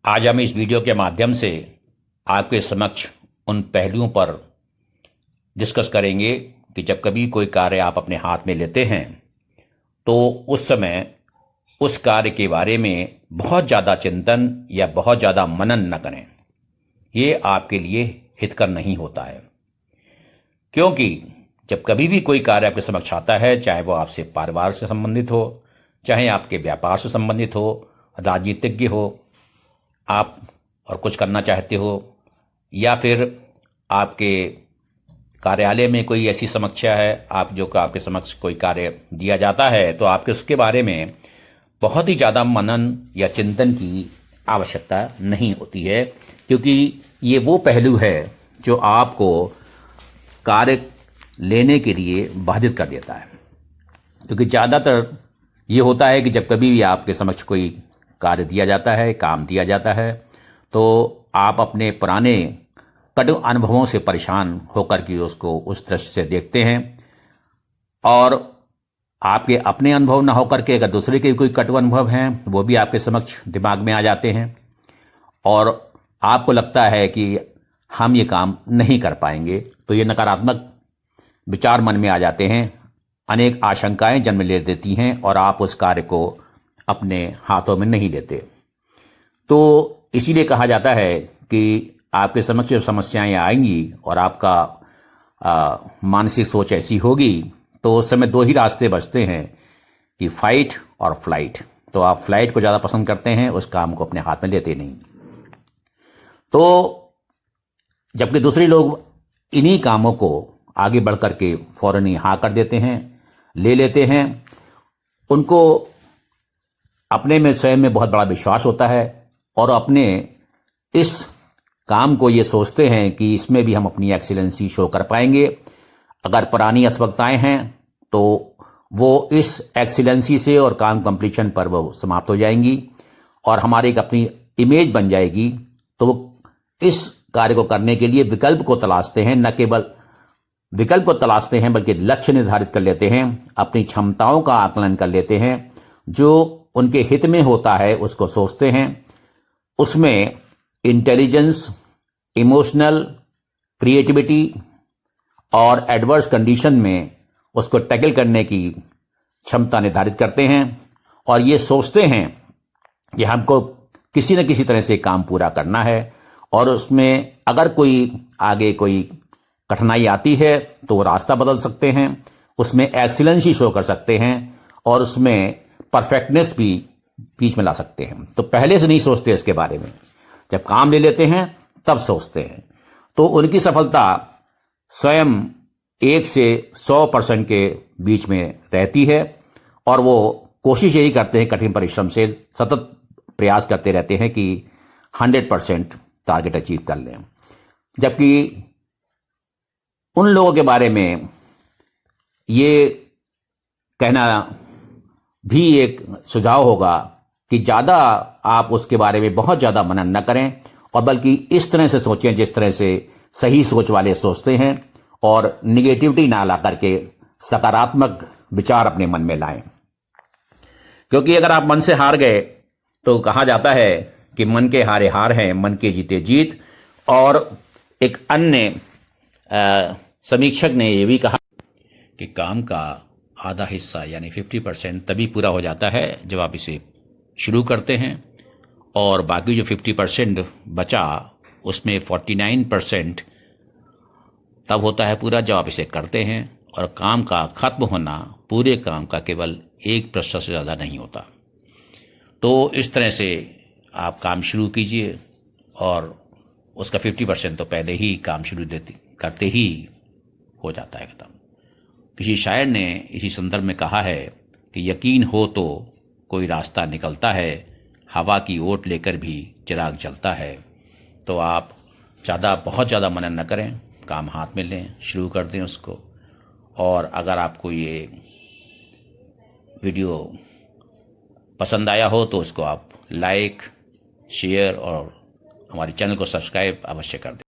आज हम इस वीडियो के माध्यम से आपके समक्ष उन पहलुओं पर डिस्कस करेंगे कि जब कभी कोई कार्य आप अपने हाथ में लेते हैं तो उस समय उस कार्य के बारे में बहुत ज़्यादा चिंतन या बहुत ज़्यादा मनन न करें। ये आपके लिए हितकर नहीं होता है, क्योंकि जब कभी भी कोई कार्य आपके समक्ष आता है, चाहे वो आपसे परिवार से संबंधित हो, चाहे आपके व्यापार से संबंधित हो, राजनीतिज्ञ हो, आप और कुछ करना चाहते हो, या फिर आपके कार्यालय में कोई ऐसी समस्या है, आपके समक्ष कोई कार्य दिया जाता है, तो आपके उसके बारे में बहुत ही ज़्यादा मनन या चिंतन की आवश्यकता नहीं होती है, क्योंकि ये वो पहलू है जो आपको कार्य लेने के लिए बाधित कर देता है। क्योंकि ज़्यादातर ये होता है कि जब कभी भी आपके समक्ष कोई कार्य दिया जाता है, काम दिया जाता है, तो आप अपने पुराने कटु अनुभवों से परेशान होकर के उसको उस दृष्टि से देखते हैं, और आपके अपने अनुभव ना होकर के अगर दूसरे के कोई कटु अनुभव हैं वो भी आपके समक्ष दिमाग में आ जाते हैं, और आपको लगता है कि हम ये काम नहीं कर पाएंगे। तो ये नकारात्मक विचार मन में आ जाते हैं, अनेक आशंकाएं जन्म ले देती हैं, और आप उस कार्य को अपने हाथों में नहीं लेते। तो इसीलिए कहा जाता है कि आपके समक्ष जब समस्याएं आएंगी और आपका मानसिक सोच ऐसी होगी, तो उस समय दो ही रास्ते बचते हैं कि फाइट और फ्लाइट। तो आप फ्लाइट को ज़्यादा पसंद करते हैं, उस काम को अपने हाथ में लेते नहीं। तो जबकि दूसरे लोग इन्हीं कामों को आगे बढ़ करके फौरन ही हाँ कर देते हैं, ले लेते हैं। उनको अपने में स्वयं में बहुत बड़ा विश्वास होता है, और अपने इस काम को ये सोचते हैं कि इसमें भी हम अपनी एक्सीलेंसी शो कर पाएंगे। अगर पुरानी असफलताएं हैं तो वो इस एक्सीलेंसी से और काम कंप्लीशन पर वो समाप्त हो जाएंगी, और हमारी एक अपनी इमेज बन जाएगी। तो वो इस कार्य को करने के लिए विकल्प को तलाशते हैं, न केवल विकल्प को तलाशते हैं बल्कि लक्ष्य निर्धारित कर लेते हैं, अपनी क्षमताओं का आकलन कर लेते हैं, जो उनके हित में होता है उसको सोचते हैं। उसमें इंटेलिजेंस, इमोशनल, क्रिएटिविटी और एडवर्स कंडीशन में उसको टैकल करने की क्षमता निर्धारित करते हैं, और ये सोचते हैं कि हमको किसी न किसी तरह से काम पूरा करना है, और उसमें अगर कोई आगे कोई कठिनाई आती है तो वो रास्ता बदल सकते हैं, उसमें एक्सीलेंसी शो कर सकते हैं, और उसमें परफेक्टनेस भी बीच में ला सकते हैं। तो पहले से नहीं सोचते इसके बारे में, जब काम ले लेते हैं तब सोचते हैं। तो उनकी सफलता स्वयं 1 से 100% के बीच में रहती है, और वो कोशिश यही करते हैं, कठिन परिश्रम से सतत प्रयास करते रहते हैं कि 100% टारगेट अचीव कर लें। जबकि उन लोगों के बारे में ये कहना भी एक सुझाव होगा कि ज़्यादा आप उसके बारे में बहुत ज़्यादा मनन न करें, और बल्कि इस तरह से सोचें जिस तरह से सही सोच वाले सोचते हैं, और निगेटिविटी ना ला करके सकारात्मक विचार अपने मन में लाएं। क्योंकि अगर आप मन से हार गए तो कहा जाता है कि मन के हारे हार हैं, मन के जीते जीत। और एक अन्य समीक्षक ने यह भी कहा कि काम का आधा हिस्सा यानी 50% तभी पूरा हो जाता है जब आप इसे शुरू करते हैं, और बाकी जो 50% बचा उसमें 49% तब होता है पूरा जब आप इसे करते हैं, और काम का खत्म होना पूरे काम का केवल 1% से ज़्यादा नहीं होता। तो इस तरह से आप काम शुरू कीजिए, और उसका 50% तो पहले ही काम शुरू करते ही हो जाता है खत्म। किसी शायर ने इसी संदर्भ में कहा है कि यकीन हो तो कोई रास्ता निकलता है, हवा की ओट लेकर भी चिराग जलता है। तो आप बहुत ज़्यादा मनन न करें, काम हाथ में लें, शुरू कर दें उसको। और अगर आपको ये वीडियो पसंद आया हो तो उसको आप लाइक, शेयर और हमारे चैनल को सब्सक्राइब अवश्य कर दें।